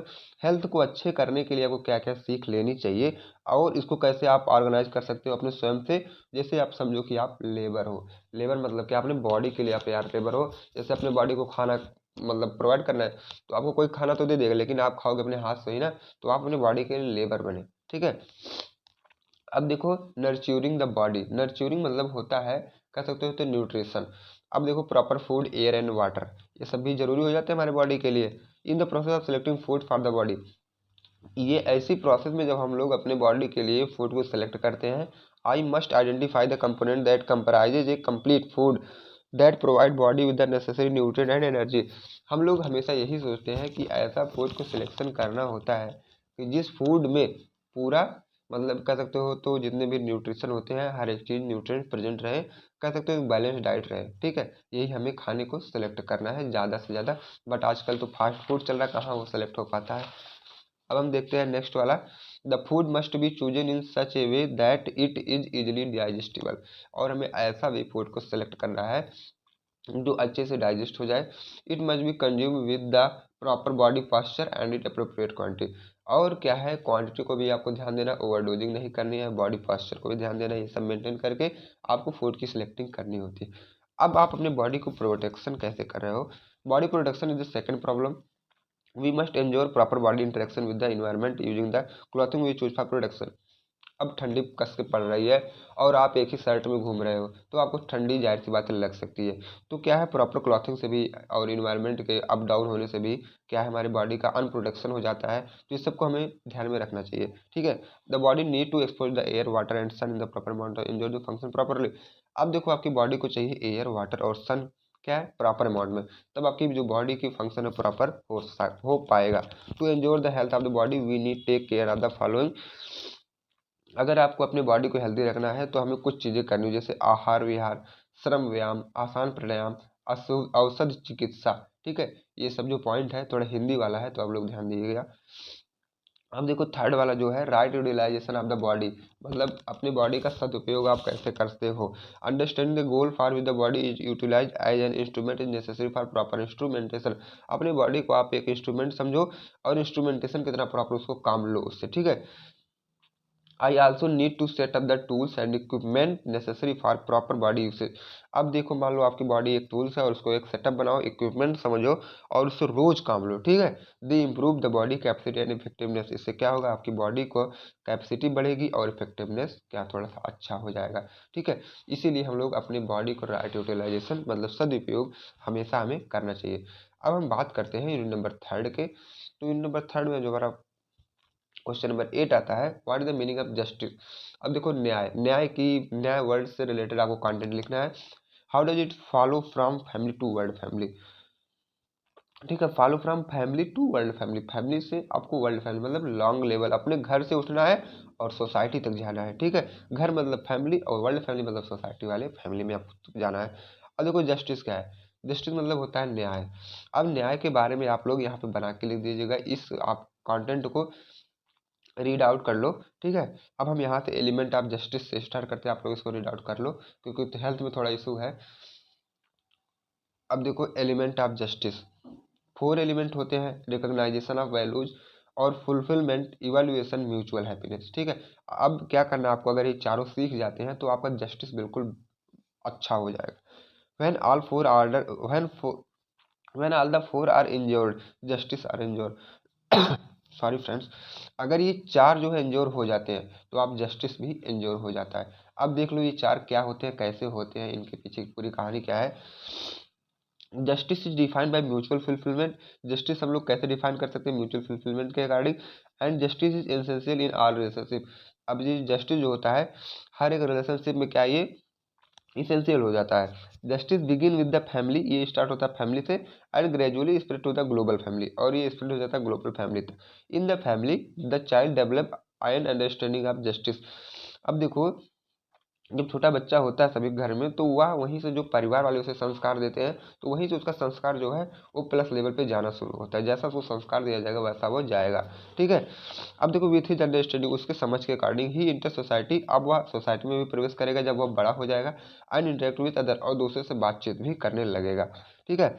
हेल्थ को अच्छे करने के लिए आपको क्या क्या सीख लेनी चाहिए, और इसको कैसे आप ऑर्गेनाइज कर सकते हो अपने स्वयं से। जैसे आप समझो कि आप लेबर हो, लेबर मतलब कि अपने बॉडी के लिए आप यार लेबर हो। जैसे अपने बॉडी को खाना मतलब प्रोवाइड करना है, तो आपको कोई खाना तो दे देगा, लेकिन आप खाओगे अपने हाथ से ही ना, तो आप अपने बॉडी के लिए लेबर बने, ठीक है। अब देखो नर्च्यूरिंग द बॉडी, नर्च्यूरिंग मतलब होता है, कह सकते हो तो न्यूट्रिशन। अब देखो proper food, air and water, ये सब भी जरूरी हो जाते हैं हमारे बॉडी के लिए। In the process of selecting food for the body, ये ऐसी प्रोसेस में जब हम लोग अपने बॉडी के लिए फूड को सेलेक्ट करते हैं, I must identify the component that comprises A complete food that provide body with the necessary nutrient and energy. हम लोग हमेशा यही सोचते हैं कि ऐसा फूड को सिलेक्शन करना होता है कि जिस फूड में पूरा मतलब कह सकते हो तो जितने भी न्यूट्रिशन होते हैं, हर एक चीज़ न्यूट्रिएंट प्रेजेंट रहे, कह सकते हो बैलेंस डाइट रहे, ठीक है। यही हमें खाने को सिलेक्ट करना है ज़्यादा से ज़्यादा। बट आजकल तो फास्ट फूड चल रहा है, कहाँ वो सेलेक्ट हो पाता है। अब हम देखते हैं नेक्स्ट वाला। The food must be chosen in such A way that it is easily digestible, और हमें ऐसा वे फूड को सेलेक्ट करना है जो अच्छे से डाइजेस्ट हो जाए। It must be consume with the proper body posture and it appropriate quantity, और क्या है क्वांटिटी को भी आपको ध्यान देना, ओवरडोजिंग नहीं करनी है, बॉडी पास्चर को भी ध्यान देना है, ये सब मेंटेन करके आपको फूड की सिलेक्टिंग करनी होती है। अब आप अपने बॉडी को प्रोटेक्शन कैसे कर रहे हो, body protection is the second problem. We must ensure proper body interaction with the environment using the clothing we choose for protection. अब ठंडी कस के पड़ रही है और आप एक ही शर्ट में घूम रहे हो, तो आपको ठंडी जाहिर सी बातें लग सकती है। तो क्या है प्रॉपर क्लॉथिंग से भी और इन्वायरमेंट के अप डाउन होने से भी क्या है हमारी बॉडी का अनप्रोटेक्शन हो जाता है, तो इस सबको हमें ध्यान में रखना चाहिए, ठीक है। The body need to expose the air water and sun in the proper amount enjoy the function properly. अब देखो आपकी बॉडी को चाहिए एयर, वाटर और सन, क्या है प्रॉपर अमाउंट में, तब आपकी जो बॉडी की फंक्शन है प्रॉपर हो पाएगा। To enjoy the health of the body we need take care of the following. अगर आपको अपनी बॉडी को हेल्दी रखना है तो हमें कुछ चीज़ें करनी है, जैसे आहार विहार, श्रम व्यायाम, आसान प्राणायाम, औषध चिकित्सा, ठीक है। ये सब जो पॉइंट है थोड़ा हिंदी वाला है तो आप लोग ध्यान दीजिएगा। अब देखो थर्ड वाला जो है right utilisation of the body, मतलब अपनी बॉडी का सदुपयोग आप कैसे करते हो। Understanding the goal for with the body is utilise as an instrument is necessary for proper instrumentation. अपनी बॉडी को आप एक इंस्ट्रूमेंट समझो और इंस्ट्रूमेंटेशन की तरह प्रॉपर उसको काम लो उससे, ठीक है। I also need to set up the tools and equipment necessary for proper body usage. अब देखो मान लो आपकी बॉडी एक टूल्स है और उसको एक सेटअप बनाओ, इक्विपमेंट समझो और उससे रोज काम लो, ठीक है। दे improve the body capacity and effectiveness, इससे क्या होगा आपकी बॉडी को कैपेसिटी बढ़ेगी और इफेक्टिवनेस क्या थोड़ा सा अच्छा हो जाएगा, ठीक है। इसीलिए हम लोग अपनी बॉडी को राइट यूटिलाइजेशन मतलब सदुपयोग हमेशा हमें करना चाहिए। अब हम बात करते हैं यूनिट नंबर थर्ड के। तो यूनिट नंबर थर्ड में जो हमारा क्वेश्चन नंबर 8 आता है, what is the meaning of justice. अब देखो न्याय, न्याय वर्ड से रिलेटेड आपको कंटेंट लिखना है। How does it follow from family to world family. ठीक है। Follow from family to world family, family से आपको वर्ल्ड फैमिली मतलब लॉन्ग लेवल, अपने घर से उठना है और सोसाइटी तक जाना है। ठीक है, घर मतलब फैमिली और वर्ल्ड फैमिली मतलब सोसाइटी वाले फैमिली में आपको जाना है। अब देखो जस्टिस क्या है, जस्टिस मतलब होता है न्याय। अब न्याय के बारे में आप लोग यहाँ पे बना के लिख दीजिएगा, इस आप कंटेंट को रीड आउट कर लो। ठीक है, अब हम यहाँ से एलिमेंट ऑफ जस्टिस से स्टार्ट करते हैं, आप लोग इसको रीड आउट कर लो क्योंकि हेल्थ में थोड़ा इशू है। अब देखो एलिमेंट ऑफ जस्टिस, 4 एलिमेंट होते हैं, रिकॉग्नाइजेशन ऑफ वैल्यूज और फुलफिलमेंट, इवैल्यूएशन, म्यूचुअल हैप्पीनेस। ठीक है, अब क्या करना है आपको, अगर ये चारों सीख जाते हैं तो आपका जस्टिस बिल्कुल अच्छा हो जाएगा। When all four order when all the 4 are ensured, justice are ensured sorry friends, अगर ये 4 जो है इंजोर हो जाते हैं तो आप जस्टिस भी इंजोर हो जाता है। अब देख लो ये 4 क्या होते हैं, कैसे होते हैं, इनके पीछे की पूरी कहानी क्या है। Justice is defined by mutual fulfilment, justice हम लोग कैसे डिफाइन कर सकते हैं, म्यूचुअल फुलफिलमेंट के according. And justice is essential in all relationship, अब ये जस्टिस जो होता है हर एक रिलेशनशिप में क्या ये इसेंशियल हो जाता है। Justice begin with the family, ये स्टार्ट होता है फैमिली से, and gradually spread to the global family, और ये स्प्रेड हो जाता है ग्लोबल फैमिली तक। In the family the child develop an understanding of justice. अब देखो जब छोटा बच्चा होता है सभी घर में तो वह वहीं से जो परिवार वाले उसे संस्कार देते हैं तो वहीं से उसका संस्कार जो है वो प्लस लेवल पे जाना शुरू होता है, जैसा उसको संस्कार दिया जाएगा वैसा वो जाएगा। ठीक है, अब देखो विथ हिज अंडरस्टैंडिंग, उसके समझ के अकॉर्डिंग ही इंटर सोसाइटी, अब वह सोसाइटी में भी प्रवेश करेगा जब वह बड़ा हो जाएगा। एंड इंटरेक्ट विथ अदर, और दूसरे से बातचीत भी करने लगेगा। ठीक है,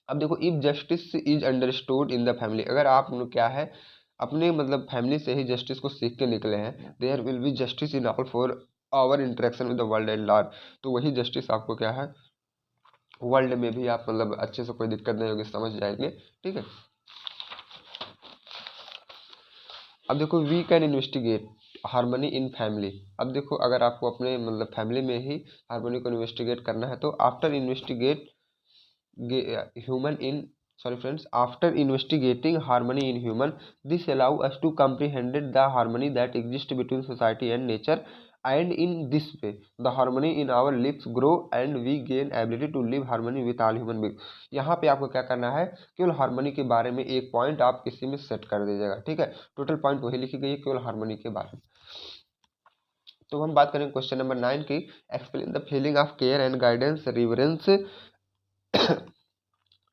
अब देखो if justice is understood in the family, अगर आप क्या है अपने मतलब फैमिली से ही जस्टिस को सीख के निकले हैं, there will be justice in all for our interaction with the world at large, तो वही जस्टिस आपको क्या है वर्ल्ड में भी आप मतलब अच्छे से कोई दिक्कत नहीं होगी, समझ जाएंगे। ठीक है, अब देखो we can investigate harmony in family, अब देखो अगर आपको अपने मतलब फैमिली में ही हार्मनी को इन्वेस्टिगेट करना है तो after investigate human in sorry friends, after investigating harmony in human, this allow us to comprehend the harmony that exists between society and nature, and in this way the harmony in our lives grow and we gain ability to live harmony with all human beings। यहाँ पे आपको क्या करना है, केवल harmony के बारे में एक पॉइंट आप किसी में सेट कर दीजिएगा। ठीक है, टोटल पॉइंट वही लिखी गई है केवल हार्मनी के बारे में। तो हम बात करेंगे क्वेश्चन नंबर 9 की, explain the feeling of care and guidance, reverence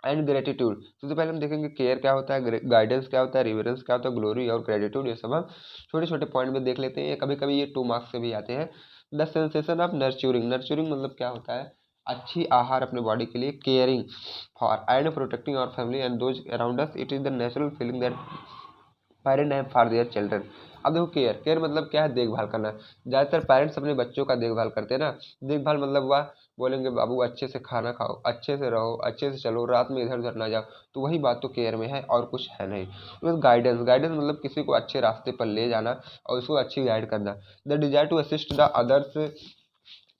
and gratitude. सबसे पहले हम देखेंगे केयर क्या होता है, गाइडेंस क्या होता है, रिवरेंस क्या होता है, ग्लोरी और ग्रेटिट्यूड, ये सब हम छोटे छोटे पॉइंट में देख लेते हैं। कभी कभी ये 2 मार्क्स से भी आते हैं। द सेंसेशन ऑफ नर्चुरिंग, नर्चुरिंग मतलब क्या होता है, अच्छी आहार अपने बॉडी के लिए, caring for and protecting our family and those around us, it is the natural feeling that parent have for their children. अब देखो केयर, केयर मतलब क्या है, देखभाल करना। ज़्यादातर पेरेंट्स अपने बच्चों का देखभाल करते हैं ना, देखभाल मतलब वह बोलेंगे बाबू अच्छे से खाना खाओ, अच्छे से रहो, अच्छे से चलो, रात में इधर उधर ना जाओ, तो वही बात तो केयर में है और कुछ है नहीं। तो गाइडेंस, गाइडेंस मतलब किसी को अच्छे रास्ते पर ले जाना और उसको अच्छी गाइड करना। The desire to assist the others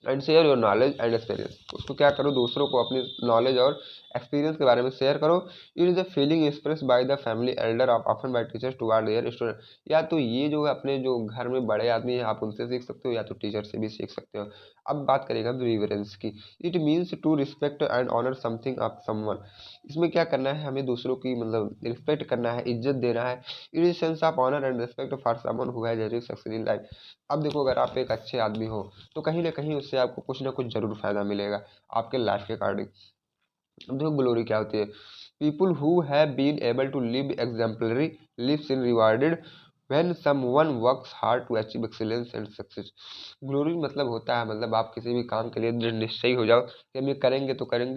and share your knowledge and experience, उसको क्या करो दूसरों को अपनी नॉलेज और एक्सपीरियंस के बारे में शेयर करो। It is a feeling express by the family elder of often by teachers toward their student, या तो ये जो है अपने जो घर में बड़े आदमी हैं आप उनसे सीख सकते हो या तो टीचर से भी सीख सकते हो। अब बात करेगा रिवरेंस की, it means to respect and honour something of someone, इसमें क्या करना है, हमें दूसरों की मतलब रिस्पेक्ट करना है, इज्जत देना है। It is sense of honour and respect for someone who has achieved success in life. अब देखो अगर आप एक अच्छे आदमी हो तो कहीं ना कहीं उससे आपको कुछ ना कुछ जरूर फायदा मिलेगा आपके लाइफ के अकॉर्डिंग। अब देखो ग्लोरी क्या होती है, people who have been able to live exemplary lives in rewarded when someone works hard to achieve excellence and success. Glory मतलब होता है मतलब आप किसी भी काम के लिए दृढ़ निश्चयी हो जाओ कि हम ये करेंगे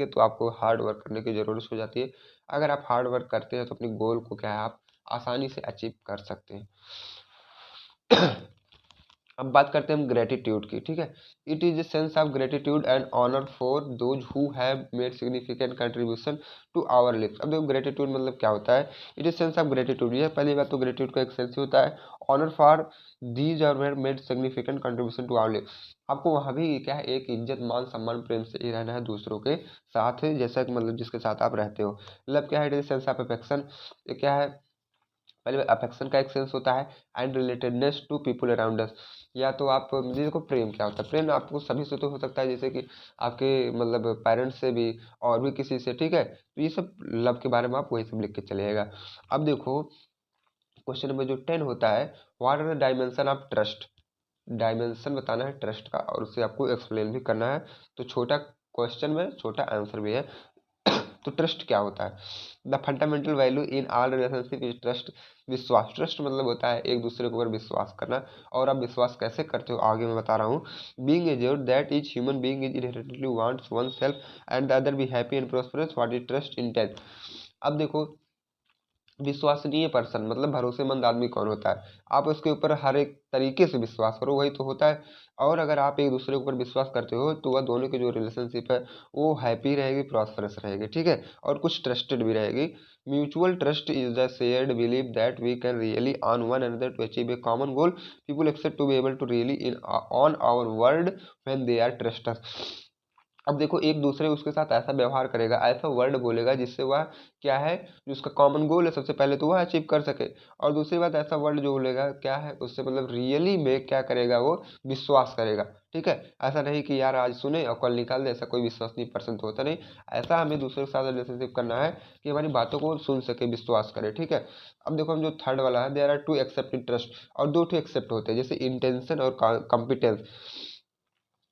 तो आपको हार्ड वर्क करने की ज़रूरत हो जाती है। अगर आप हार्ड वर्क करते हैं तो अपनी गोल को क्या है आप आसानी से अचीव कर सकते हैं। अब बात करते हैं हम ग्रेटिट्यूड की। ठीक है, it is a sense of gratitude and honour for those who have made significant contribution to our lives. अब देखो ग्रेटिट्यूड मतलब क्या होता है, it is sense of gratitude, ये पहली बात तो ग्रेटिट्यूड का एक सेंस होता है। Honour for these are were made significant contribution to our lives, आपको वहाँ भी क्या है एक इज्जत मान सम्मान प्रेम से ही रहना है दूसरों के साथ, जैसा कि मतलब जिसके साथ आप रहते हो। मतलब क्या है, it is sense of affection, क्या है पहले अफेक्शन का एक सेंस होता है and relatedness to people around us, या तो आप देखो प्रेम क्या होता है, प्रेम आपको सभी से तो हो सकता है, जैसे कि आपके मतलब पेरेंट्स से भी और भी किसी से, ठीक है। तो ये सब लव के बारे में आप वही सब लिख के चलिएगा। अब देखो क्वेश्चन नंबर जो 10 होता है, what are the dimension of trust. Dimension बताना है ट्रस्ट का और उसे आपको एक्सप्लेन भी करना है। तो छोटा क्वेश्चन में छोटा आंसर भी है। तो ट्रस्ट क्या होता है? The fundamental value in all relationship is trust. विश्वास, ट्रस्ट मतलब होता है एक दूसरे के ऊपर विश्वास करना। और आप विश्वास कैसे करते हो आगे मैं बता रहा हूँ। Being assured that each human being is inherently wants one self and the other be happy and prosperous, what is trust intent. अब देखो विश्वसनीय पर्सन मतलब भरोसेमंद आदमी कौन होता है? आप उसके ऊपर हर एक तरीके से विश्वास करो, वही तो होता है। और अगर आप एक दूसरे के ऊपर विश्वास करते हो तो वह दोनों की जो रिलेशनशिप है वो हैप्पी रहेगी, प्रॉस्परस रहेगी, ठीक है, और कुछ ट्रस्टेड भी रहेगी। Mutual trust is the shared belief that we can rely on one another to achieve a common goal. People expect to be able to rely in on our world when they are trust. अब देखो एक दूसरे उसके साथ ऐसा व्यवहार करेगा, ऐसा वर्ड बोलेगा जिससे वह क्या है, जो उसका कॉमन गोल है सबसे पहले तो वह अचीव कर सके। और दूसरी बात ऐसा वर्ड जो बोलेगा क्या है उससे मतलब रियली में क्या करेगा, वो विश्वास करेगा, ठीक है। ऐसा नहीं कि यार आज सुने और कल निकाल दे, ऐसा कोई विश्वसनीय पर्सन तो होता नहीं। ऐसा हमें दूसरे के साथ रिलेशनशिप करना है कि हमारी बातों को सुन सके, विश्वास करे, ठीक है। अब देखो हम जो थर्ड वाला है, there are two except in trust, और दो ठो एक्सेप्ट होते हैं जैसे इंटेंशन और कॉम्पिटेंस।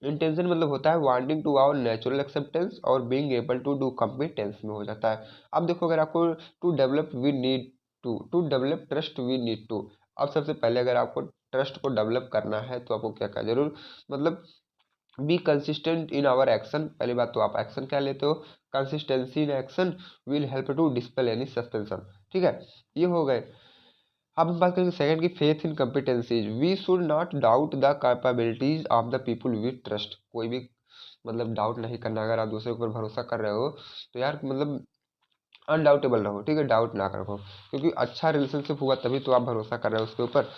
इंटेंशन मतलब होता है wanting to our natural acceptance, और being able to do competence में हो जाता है। अब देखो अगर आपको to develop we need to develop trust we need to. अब सबसे पहले अगर आपको ट्रस्ट को डेवलप करना है तो आपको क्या क्या जरूर मतलब be consistent in our action. पहली बात तो आप एक्शन क्या लेते हो, consistency in action will help to dispel any suspension, ठीक है। ये हो गए। अब हम बात करेंगे सेकंड की faith in competencies. We should not doubt the capabilities of the people we trust. कोई भी मतलब डाउट नहीं करना, अगर आप दूसरे के ऊपर भरोसा कर रहे हो तो यार मतलब अनडाउटेबल रहो, ठीक है, डाउट ना रखो, क्योंकि अच्छा रिलेशनशिप हुआ तभी तो आप भरोसा कर रहे हो उसके ऊपर।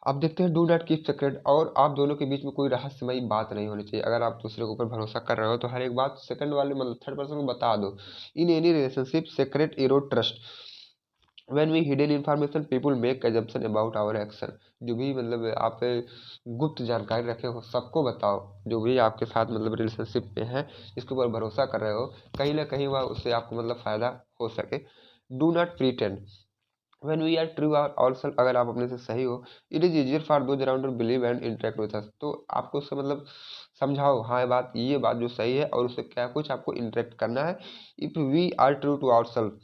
अब देखते हैं डू नॉट कीप सीक्रेट, और आप दोनों के बीच में कोई रहस्यमयी बात नहीं होनी चाहिए। अगर आप दूसरे के ऊपर भरोसा कर रहे हो तो हर एक बात सेकंड वाले मतलब थर्ड पर्सन को बता दो। In any relationship secret erode trust. When we hidden information people make assumption about our action. जो भी मतलब आप गुप्त जानकारी रखे हो सबको बताओ, जो भी आपके साथ मतलब रिलेशनशिप में है, इसके ऊपर भरोसा कर रहे हो, कहीं ना कहीं वह उससे आपको मतलब फ़ायदा हो सके। Do not pretend when we are true our self. अगर आप अपने से सही हो, it is easier for those around to believe and interact with us. तो आपको उससे मतलब समझाओ, हाँ ये बात जो सही है, और उससे क्या कुछ आपको इंटरेक्ट करना है। If we are true to our self,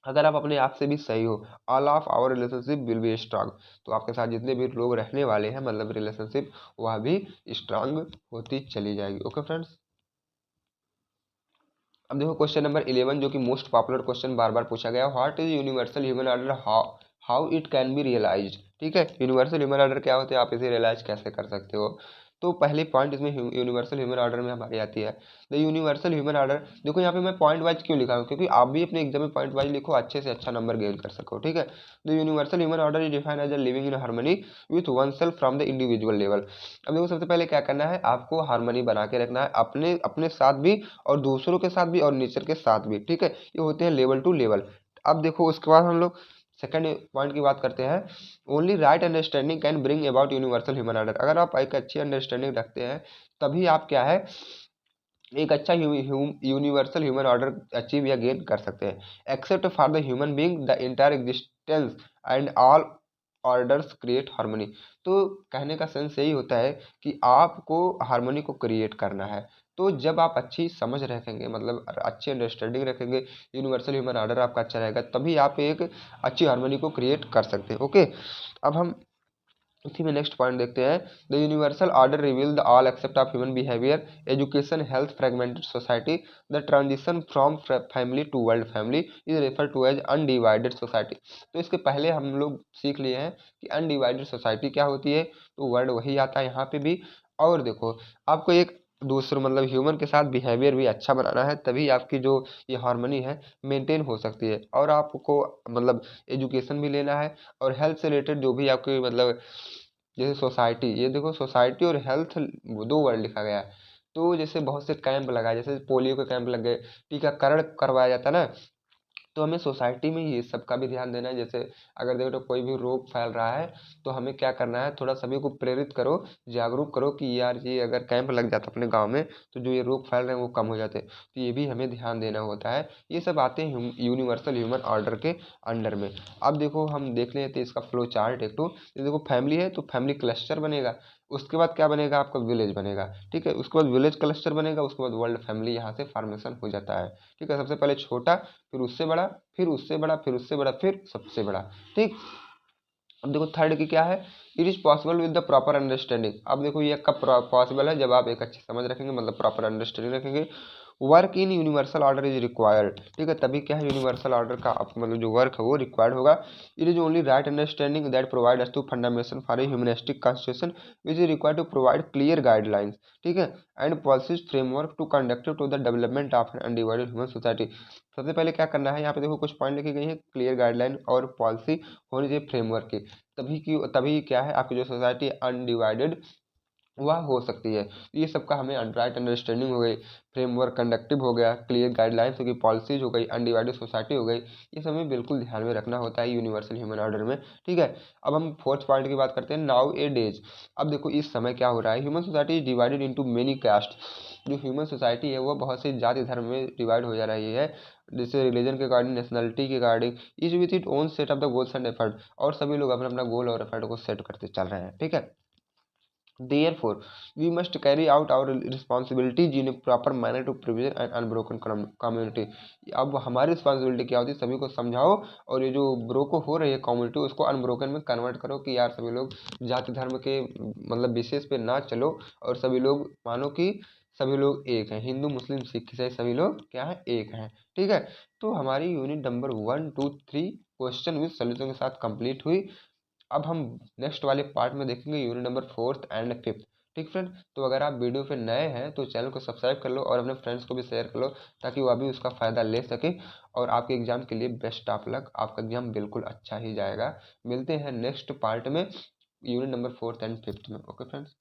अगर आप अपने आप से भी सही हो, all of our relationship will be strong. तो आपके साथ जितने भी लोग रहने वाले हैं मतलब रिलेशनशिप, वह भी स्ट्रांग होती चली जाएगी। Okay friends. अब देखो क्वेश्चन नंबर 11 जो कि मोस्ट पॉपुलर क्वेश्चन बार बार पूछा गया, what is universal human order, how how it can be realised. ठीक है, यूनिवर्सल ह्यूमन ऑर्डर क्या होते हैं, आप इसे रियलाइज कैसे कर सकते हो। तो पहले पॉइंट इसमें यूनिवर्सल ह्यूमन ऑर्डर में हमारी आती है। द यूनिवर्सल ह्यूमन ऑर्डर, देखो यहाँ पे मैं पॉइंट वाइज क्यों लिखा हूँ, क्योंकि आप भी अपने एग्जाम में पॉइंट वाइज लिखो, अच्छे से अच्छा नंबर गेन कर सको, ठीक है। The universal human order is defined as a living in harmony with oneself from the individual level. अब देखो सबसे पहले क्या करना है, आपको हार्मनी बना के रखना है अपने अपने साथ भी और दूसरों के साथ भी और नेचर के साथ भी, ठीक है। ये होते हैं लेवल टू लेवल। अब देखो उसके बाद हम लोग सेकंड पॉइंट की बात करते हैं। Only right understanding can bring about universal human order. अगर आप एक अच्छी अंडरस्टैंडिंग रखते हैं तभी आप क्या है एक अच्छा यूनिवर्सल ह्यूमन ऑर्डर अचीव या गेन कर सकते हैं। Except for the human being the entire existence and all orders create harmony. तो कहने का सेंस यही होता है कि आपको हार्मनी को क्रिएट करना है। तो जब आप अच्छी समझ रखेंगे मतलब अच्छी अंडरस्टैंडिंग रखेंगे, यूनिवर्सल ह्यूमन ऑर्डर आपका अच्छा रहेगा, तभी आप एक अच्छी हार्मनी को क्रिएट कर सकते हैं। ओके, अब हम इसी में नेक्स्ट पॉइंट देखते हैं। The universal order reveal the all except of human behaviour, education, health, fragmented society. The transition from family to world family is refer to as undivided society. तो इसके पहले हम लोग सीख लिए हैं कि अनडिवाइडेड सोसाइटी क्या होती है, तो वर्ड वही आता है यहाँ पे भी। और देखो आपको एक दूसरे मतलब ह्यूमन के साथ बिहेवियर भी अच्छा बनाना है, तभी आपकी जो ये हार्मनी है मेंटेन हो सकती है। और आपको मतलब एजुकेशन भी लेना है, और हेल्थ से रिलेटेड जो भी आपके मतलब जैसे सोसाइटी, ये देखो सोसाइटी और हेल्थ दो वर्ड लिखा गया है। तो जैसे बहुत से कैंप लगाए, जैसे पोलियो के कैंप लग गए, टीकाकरण करवाया जाता है ना, तो हमें सोसाइटी में ये सब का भी ध्यान देना है। जैसे अगर देखो तो कोई भी रोग फैल रहा है तो हमें क्या करना है, थोड़ा सभी को प्रेरित करो, जागरूक करो कि यार ये अगर कैंप लग जाता अपने गांव में तो जो ये रोग फैल रहे हैं वो कम हो जाते। तो ये भी हमें ध्यान देना होता है। ये सब आते हैं यूनिवर्सल ह्यूमन ऑर्डर के अंडर में। अब देखो हम देख लेते हैं इसका फ्लो चार्ट एक तो। देखो फैमिली है तो फैमिली क्लस्टर बनेगा, उसके बाद क्या बनेगा आपका विलेज बनेगा, ठीक है, उसके बाद विलेज क्लस्टर बनेगा, उसके बाद वर्ल्ड फैमिली यहाँ से फॉर्मेशन हो जाता है, ठीक है। सबसे पहले छोटा, फिर उससे बड़ा, फिर उससे बड़ा, फिर उससे बड़ा, फिर सबसे बड़ा, ठीक। अब देखो थर्ड की क्या है, it is possible with the proper understanding. अब देखो ये कब पॉसिबल है, जब आप एक अच्छी समझ रखेंगे, मतलब प्रॉपर अंडरस्टैंडिंग रखेंगे। Work in universal order is required, ठीक है, तभी क्या है यूनिवर्सल ऑर्डर का मतलब जो वर्क है वो रिक्वायर्ड होगा। It is only right understanding that provide us to fundamental for a humanistic constitution which is required to provide clear guidelines, ठीक है, and policies framework to conduct to the development of an undivided human society. सबसे पहले क्या करना है, यहाँ पे देखो कुछ पॉइंट लिखी गई है, क्लियर गाइडलाइन और पॉलिसी होनी चाहिए फ्रेमवर्क की, तभी क्या है आपकी जो सोसाइटी अनडिवाइडेड वह हो सकती है। ये सबका हमें राइट अंडरस्टैंडिंग हो गई, फ्रेमवर्क कंडक्टिव हो गया, क्लियर गाइडलाइंस हो गई, पॉलिसीज हो गई, अनडिवाइडेड सोसाइटी हो गई। ये सब हमें बिल्कुल ध्यान में रखना होता है यूनिवर्सल ह्यूमन ऑर्डर में, ठीक है। अब हम फोर्थ पॉइंट की बात करते हैं, नाउ ए डेज। अब देखो इस समय क्या हो रहा है, human society is divided into many caste. जो ह्यूमन सोसाइटी है वो बहुत से जाति धर्म में डिवाइड हो जा रही है, जैसे रिलीजन के अकॉर्डिंग, नेशनलिटी के according, is with it own set of the goals and effort. और सभी लोग अपना अपना गोल और एफर्ट को सेट करते चल रहे हैं, ठीक है। Therefore, we must carry out our responsibilities in a proper manner to preserve an unbroken community। अब हमारी रिस्पॉन्सिबिलिटी क्या होती है, सभी को समझाओ और ये जो ब्रोक हो रही है कम्युनिटी उसको अनब्रोकन में कन्वर्ट करो कि यार सभी लोग जाति धर्म के मतलब बेसिस पे ना चलो, और सभी लोग मानो कि सभी लोग एक हैं, हिंदू मुस्लिम सिख ईसाई सभी लोग क्या है, एक हैं, ठीक है। तो हमारी unit number 1 2 3 question with solution के साथ कंप्लीट हुई। अब हम नेक्स्ट वाले पार्ट में देखेंगे unit number 4th and 5th, ठीक फ्रेंड। तो अगर आप वीडियो पे नए हैं तो चैनल को सब्सक्राइब कर लो और अपने फ्रेंड्स को भी शेयर कर लो, ताकि वह भी उसका फ़ायदा ले सके। और आपके एग्ज़ाम के लिए बेस्ट ऑफ लक, आपका एग्ज़ाम बिल्कुल अच्छा ही जाएगा। मिलते हैं नेक्स्ट पार्ट में unit number 4th and 5th में। Okay friends.